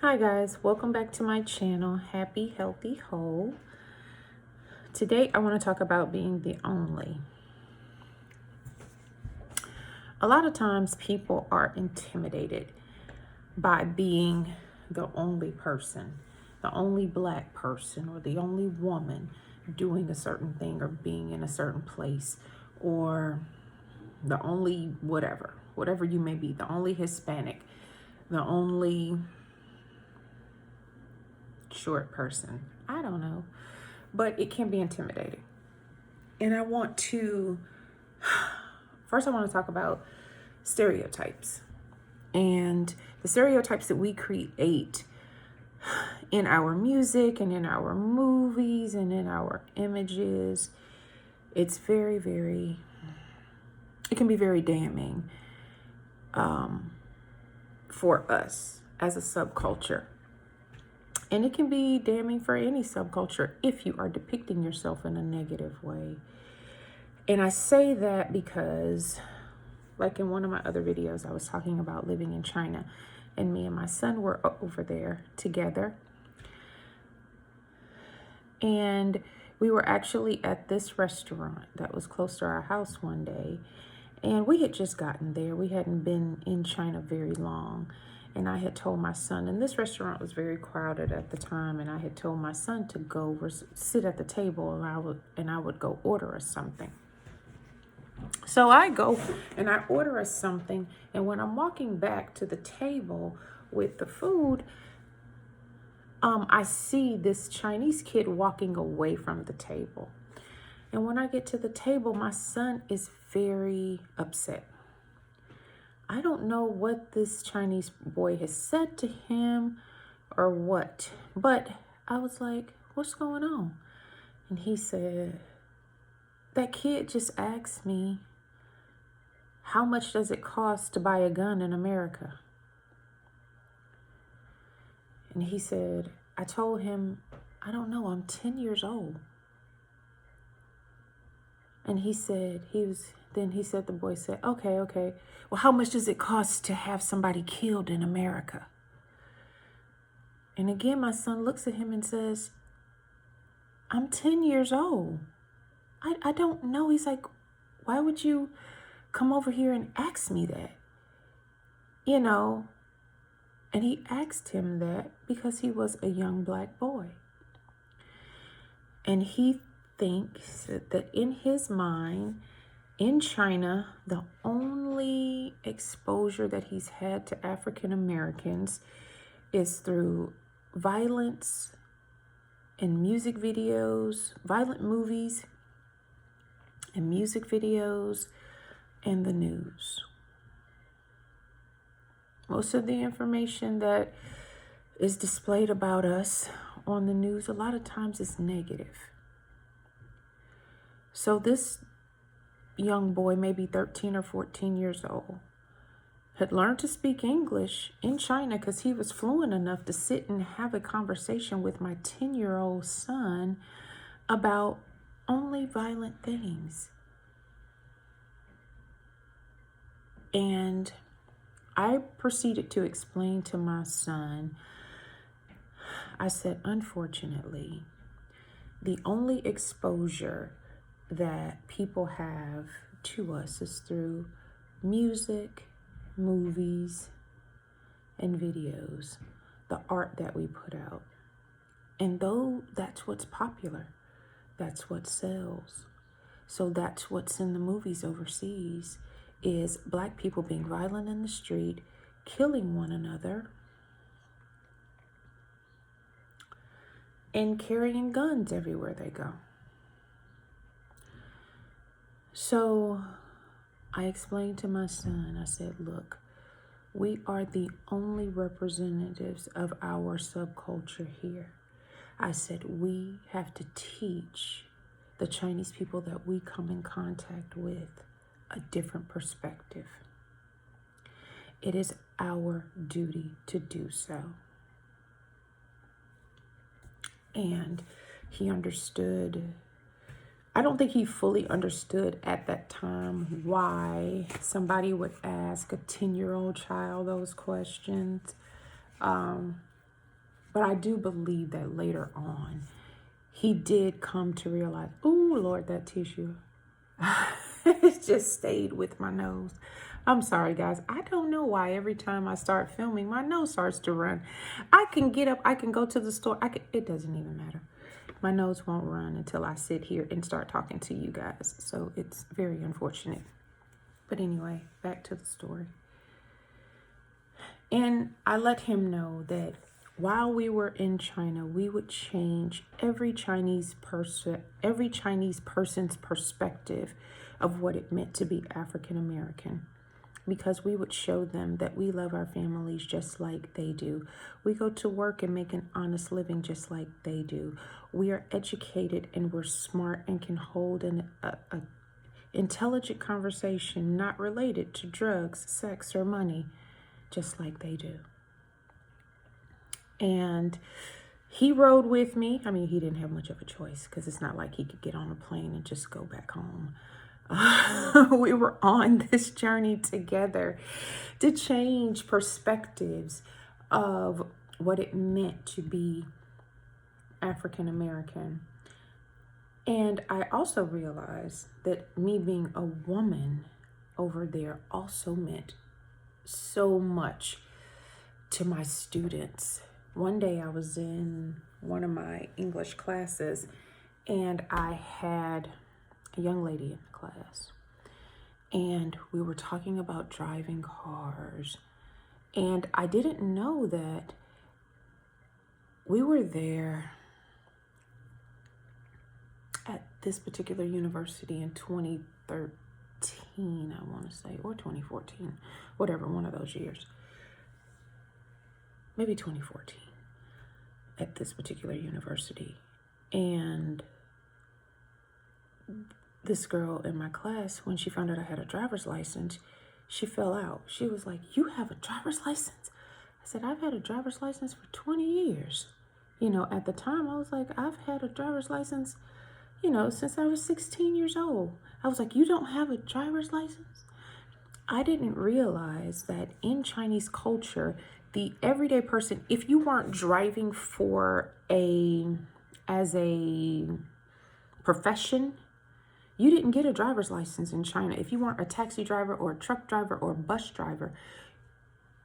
Hi guys, welcome back to my channel, Happy Healthy Whole. Today I want to talk about being the only. A lot of times people are intimidated by being the only person, the only black person, or the only woman doing a certain thing or being in a certain place, or the only whatever you may be, the only Hispanic, the only short person. I don't know, but it can be intimidating. And I want to talk about stereotypes and the stereotypes that we create in our music and in our movies and in our images. It's it can be very damning for us as a subculture. And it can be damning for any subculture if you are depicting yourself in a negative way. And I say that because, like in one of my other videos, I was talking about living in China, and me and my son were over there together. And we were actually at this restaurant that was close to our house one day. And we had just gotten there. We hadn't been in China very long. And I had told my son, and this restaurant was very crowded at the time, and I had told my son to go sit at the table, and I would go order us something. So I go and I order us something, and when I'm walking back to the table with the food, I see this Chinese kid walking away from the table. And when I get to the table, my son is very upset. I don't know what this Chinese boy has said to him or what, but I was like, what's going on? And he said, that kid just asked me, how much does it cost to buy a gun in America? And he said, I told him, I don't know, I'm 10 years old. And the boy said, okay. Well, how much does it cost to have somebody killed in America? And again, my son looks at him and says, I'm 10 years old. I don't know. He's like, why would you come over here and ask me that? You know, and he asked him that because he was a young black boy. And he thinks that in his mind, in China, the only exposure that he's had to African Americans is through violence and music videos, violent movies and music videos, and the news. Most of the information that is displayed about us on the news a lot of times is negative. So this young boy, maybe 13 or 14 years old, had learned to speak English in China because he was fluent enough to sit and have a conversation with my 10-year-old son about only violent things. And I proceeded to explain to my son, I said, unfortunately, the only exposure that people have to us is through music, movies, and videos, the art that we put out. And though that's what's popular, that's what sells. So that's what's in the movies overseas, is black people being violent in the street, killing one another, and carrying guns everywhere they go. So I explained to my son, I said, look, we are the only representatives of our subculture here. I said, we have to teach the Chinese people that we come in contact with a different perspective. It is our duty to do so. And he understood. I don't think he fully understood at that time why somebody would ask a 10-year-old child those questions. But I do believe that later on, he did come to realize, oh, Lord, that tissue. It just stayed with my nose. I'm sorry, guys. I don't know why every time I start filming, my nose starts to run. I can get up. I can go to the store. It doesn't even matter. My nose won't run until I sit here and start talking to you guys. So it's very unfortunate. But anyway, back to the story. And I let him know that while we were in China, we would change every Chinese person's perspective of what it meant to be African American, because we would show them that we love our families just like they do. We go to work and make an honest living just like they do. We are educated and we're smart and can hold an intelligent conversation not related to drugs, sex, or money, just like they do. And he rode with me. I mean, he didn't have much of a choice because it's not like he could get on a plane and just go back home. We were on this journey together to change perspectives of what it meant to be African American. And I also realized that me being a woman over there also meant so much to my students. One day I was in one of my English classes and I had a young lady in the class and we were talking about driving cars, and I didn't know that we were there at this particular university in 2013, I want to say, or 2014, whatever, one of those years. Maybe 2014 at this particular university. And this girl in my class, when she found out I had a driver's license, she fell out. She was like, "You have a driver's license?" I said, "I've had a driver's license for 20 years. You know, at the time I was like, I've had a driver's license, you know, since I was 16 years old. I was like, "You don't have a driver's license?" I didn't realize that in Chinese culture, the everyday person, if you weren't driving as a profession, you didn't get a driver's license in China. If you weren't a taxi driver or a truck driver or a bus driver,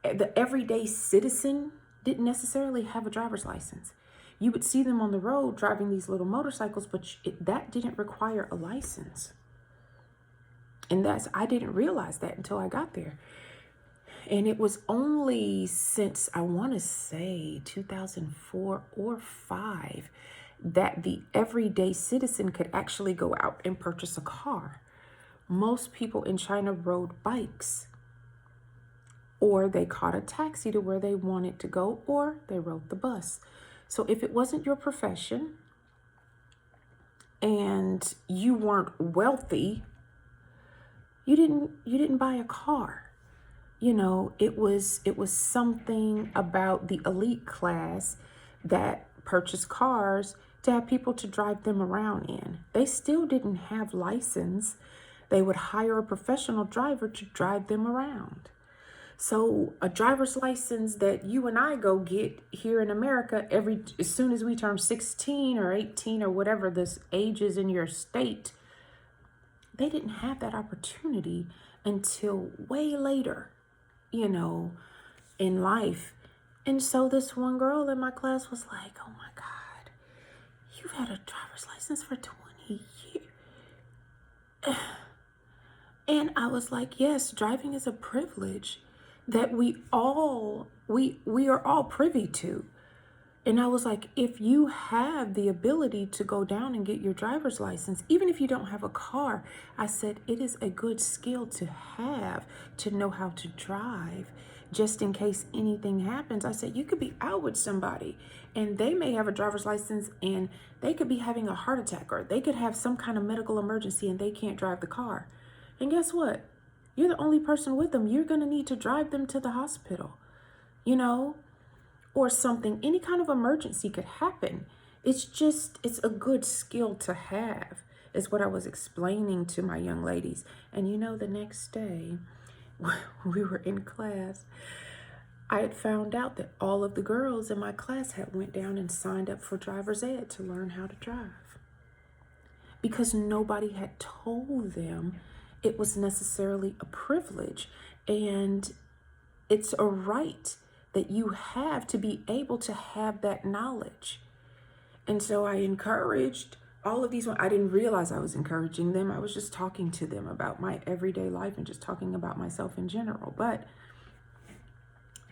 the everyday citizen didn't necessarily have a driver's license. You would see them on the road driving these little motorcycles, but that didn't require a license. And I didn't realize that until I got there. And it was only since, I want to say 2004 or 5, that the everyday citizen could actually go out and purchase a car. Most people in China rode bikes, or they caught a taxi to where they wanted to go, or they rode the bus. So if it wasn't your profession and you weren't wealthy, you didn't buy a car. You know, it was something about the elite class that purchased cars to have people to drive them around in. They still didn't have license. They would hire a professional driver to drive them around. So a driver's license that you and I go get here in America as soon as we turn 16 or 18 or whatever this age is in your state, they didn't have that opportunity until way later, you know, in life. And so this one girl in my class was like, "Oh my God, you've had a driver's license for 20 years. And I was like, yes, driving is a privilege that we are all privy to. And I was like, if you have the ability to go down and get your driver's license, even if you don't have a car, I said, it is a good skill to have, to know how to drive, just in case anything happens. I said, you could be out with somebody and they may have a driver's license and they could be having a heart attack, or they could have some kind of medical emergency and they can't drive the car. And guess what? You're the only person with them. You're going to need to drive them to the hospital, you know, or something. Any kind of emergency could happen. It's a good skill to have, is what I was explaining to my young ladies. And you know, the next day we were in class, I had found out that all of the girls in my class had went down and signed up for driver's ed to learn how to drive, because nobody had told them it was necessarily a privilege, and it's a right that you have to be able to have that knowledge. And so I encouraged all of these. I didn't realize I was encouraging them. I was just talking to them about my everyday life and just talking about myself in general. But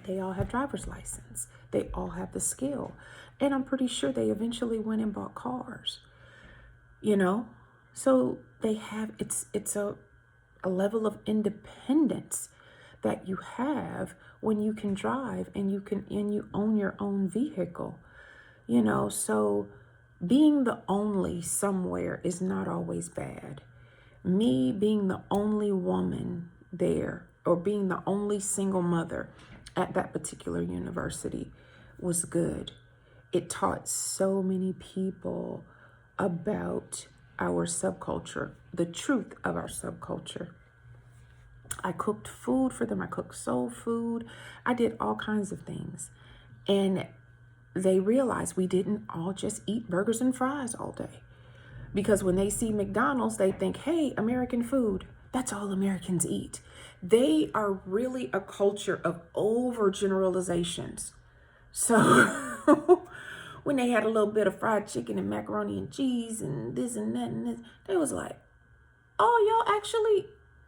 they all have driver's license. They all have the skill. And I'm pretty sure they eventually went and bought cars, you know? So they have, it's a level of independence that you have when you can drive and you own your own vehicle, you know? So being the only somewhere is not always bad. Me being the only woman there, or being the only single mother at that particular university, was good. It taught so many people about our subculture, the truth of our subculture. I cooked food for them. I cooked soul food. I did all kinds of things. And they realized we didn't all just eat burgers and fries all day. Because when they see McDonald's, they think, hey, American food, that's all Americans eat. They are really a culture of overgeneralizations. So when they had a little bit of fried chicken and macaroni and cheese and this and that and this, they was like, oh, y'all actually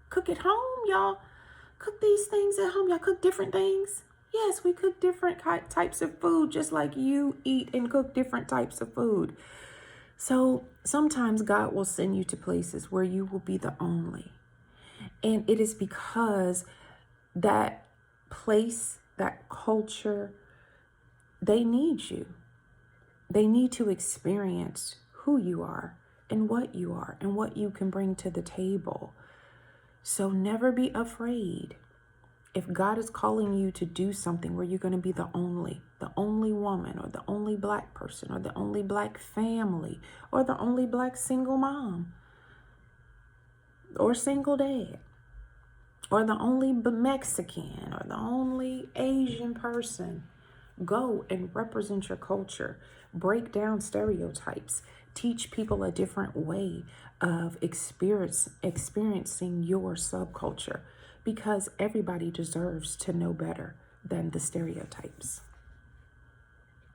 cook at home? Y'all cook these things at home? Y'all cook different things? Yes, we cook different types of food, just like you eat and cook different types of food. So sometimes God will send you to places where you will be the only. And it is because that place, that culture, they need you. They need to experience who you are and what you can bring to the table. So never be afraid. If God is calling you to do something where you're going to be the only woman, or the only Black person, or the only Black family, or the only Black single mom, or single dad, or the only Mexican, or the only Asian person, go and represent your culture. Break down stereotypes. Teach people a different way of experiencing your subculture, because everybody deserves to know better than the stereotypes.